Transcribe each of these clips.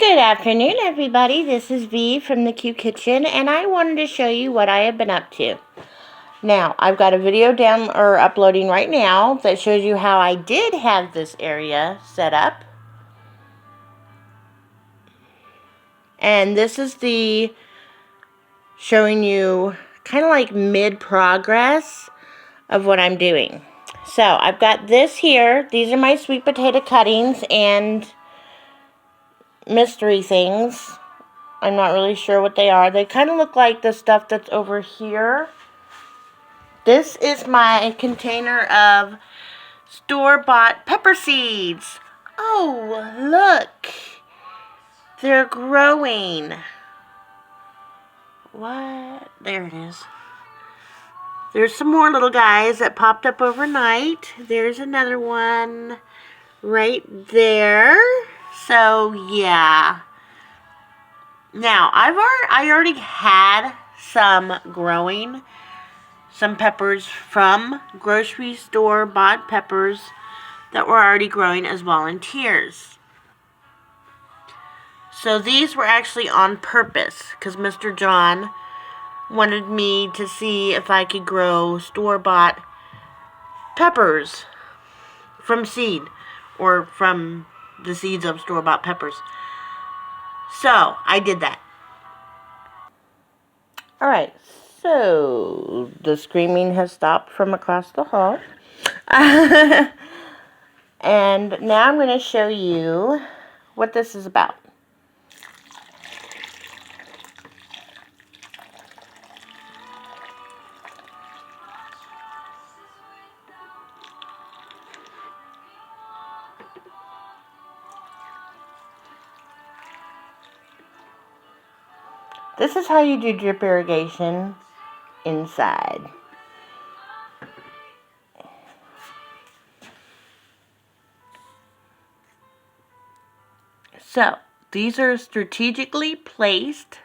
Good afternoon, everybody. This is V from the Q Kitchen, and I wanted to show you what I have been up to. Now, I've got a video uploading right now that shows you how I did have this area set up. And this is showing you kind of like mid-progress of what I'm doing. So, I've got this here. These are my sweet potato cuttings and mystery things. I'm not really sure what they are. They kind of look like the stuff that's over here. This is my container of store-bought pepper seeds. Oh, look. They're growing. What? There it is. There's some more little guys that popped up overnight. There's another one right there. So, yeah. Now, I already had some growing, some peppers from grocery store bought peppers that were already growing as volunteers. So these were actually on purpose because Mr. John wanted me to see if I could grow store-bought peppers from seed or from the seeds of store-bought peppers. So, I did that. Alright, so the screaming has stopped from across the hall. And now I'm going to show you what this is about. This is how you do drip irrigation inside. So, these are strategically placed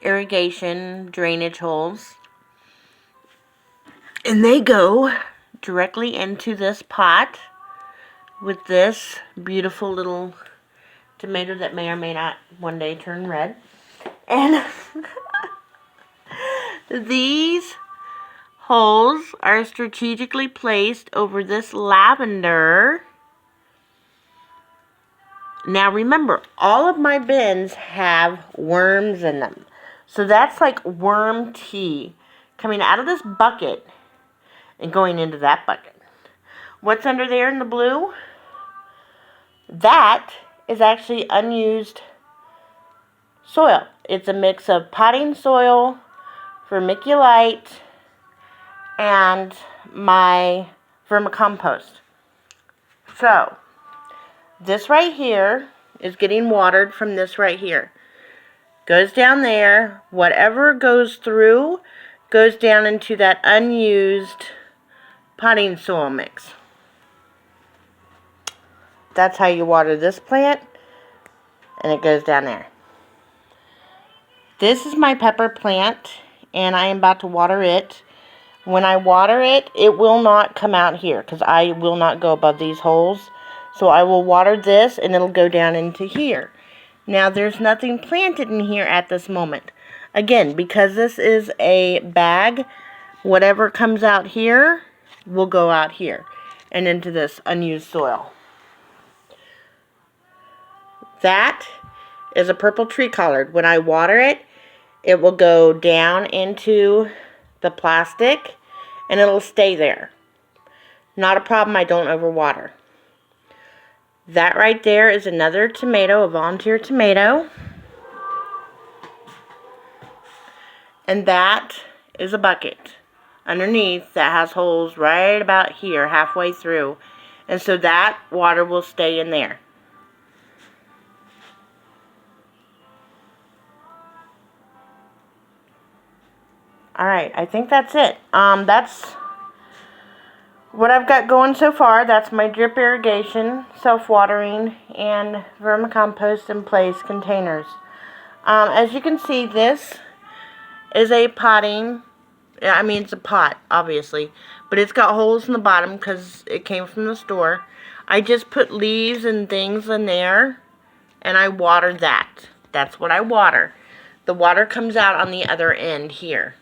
irrigation drainage holes. And they go directly into this pot with this beautiful little tomato that may or may not one day turn red. And these holes are strategically placed over this lavender. Now remember, all of my bins have worms in them. So that's like worm tea coming out of this bucket and going into that bucket. What's under there in the blue? That is actually unused soil. It's a mix of potting soil, vermiculite, and my vermicompost. So, this right here is getting watered from this right here. Goes down there. Whatever goes through goes down into that unused potting soil mix. That's how you water this plant, and it goes down there. This is my pepper plant, and I am about to water it. When I water it, it will not come out here because I will not go above these holes. So I will water this, and it'll go down into here. Now, there's nothing planted in here at this moment. Again, because this is a bag, whatever comes out here will go out here and into this unused soil. That is a purple tree collard. When I water it, it will go down into the plastic and it'll stay there. Not a problem, I don't overwater. That right there is another tomato, a volunteer tomato. And that is a bucket underneath that has holes right about here, halfway through. And so that water will stay in there. Alright, I think that's it. That's what I've got going so far. That's my drip irrigation, self-watering, and vermicompost in place containers. As you can see, this is a potting. It's a pot, obviously. But it's got holes in the bottom because it came from the store. I just put leaves and things in there and I water that. That's what I water. The water comes out on the other end here.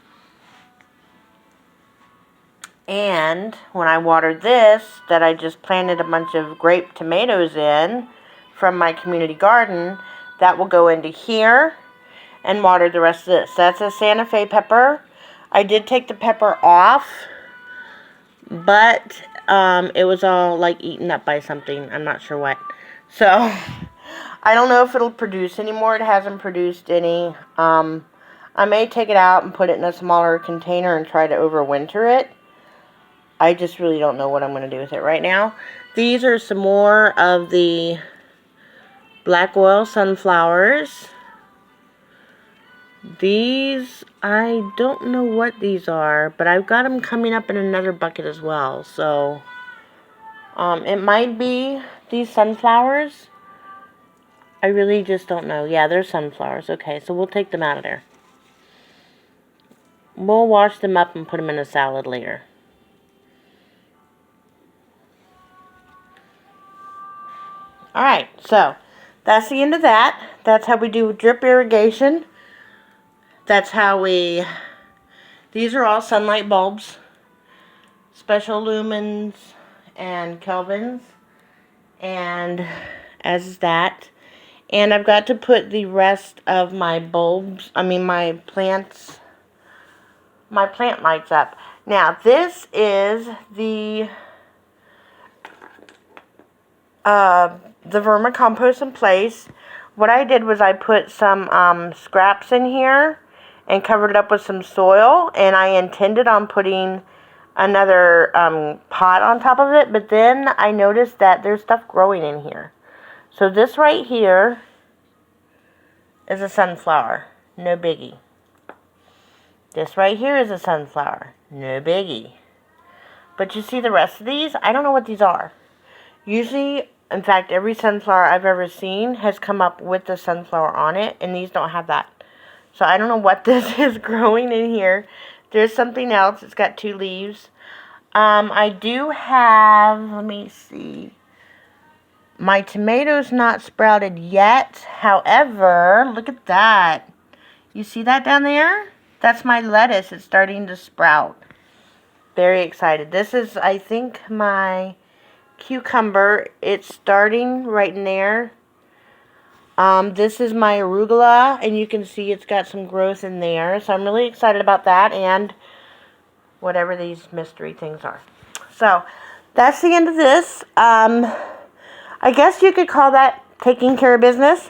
And when I water this, that I just planted a bunch of grape tomatoes in from my community garden, that will go into here and water the rest of this. That's a Santa Fe pepper. I did take the pepper off, but it was all like eaten up by something. I'm not sure what. So I don't know if it'll produce anymore. It hasn't produced any. I may take it out and put it in a smaller container and try to overwinter it. I just really don't know what I'm going to do with it right now. These are some more of the black oil sunflowers. These, I don't know what these are, but I've got them coming up in another bucket as well. So, it might be these sunflowers. I really just don't know. Yeah, they're sunflowers. Okay, so we'll take them out of there. We'll wash them up and put them in a salad later. Alright, so that's the end of that. That's how we do drip irrigation. That's how we, these are all sunlight bulbs. Special lumens and Kelvins. And as is that. And I've got to put the rest of my bulbs, my plants, my plant lights up. Now, this is the vermicompost in place. What I did was I put some scraps in here and covered it up with some soil, and I intended on putting another pot on top of it, but then I noticed that there's stuff growing in here. So this right here is a sunflower, no biggie. This right here is a sunflower, no biggie. But you see the rest of these? I don't know what these are. Usually, in fact, every sunflower I've ever seen has come up with the sunflower on it, and these don't have that. So I don't know what this is growing in here. There's something else. It's got 2 leaves. I do have, let me see. My tomato's not sprouted yet. However, look at that. You see that down there? That's my lettuce. It's starting to sprout. Very excited. This is, I think, my cucumber. It's starting right in there. This is my arugula, and you can see it's got some growth in there. So I'm really excited about that and whatever these mystery things are. So that's the end of this. I guess you could call that taking care of business.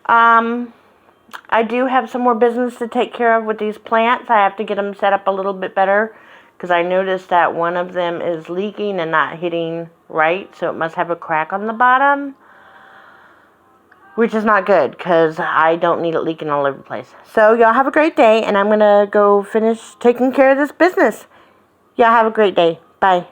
I do have some more business to take care of with these plants. I have to get them set up a little bit better because I noticed that one of them is leaking and not hitting right, so it must have a crack on the bottom, which is not good because I don't need it leaking all over the place. So y'all have a great day, and I'm going to go finish taking care of this business. Y'all have a great day. Bye.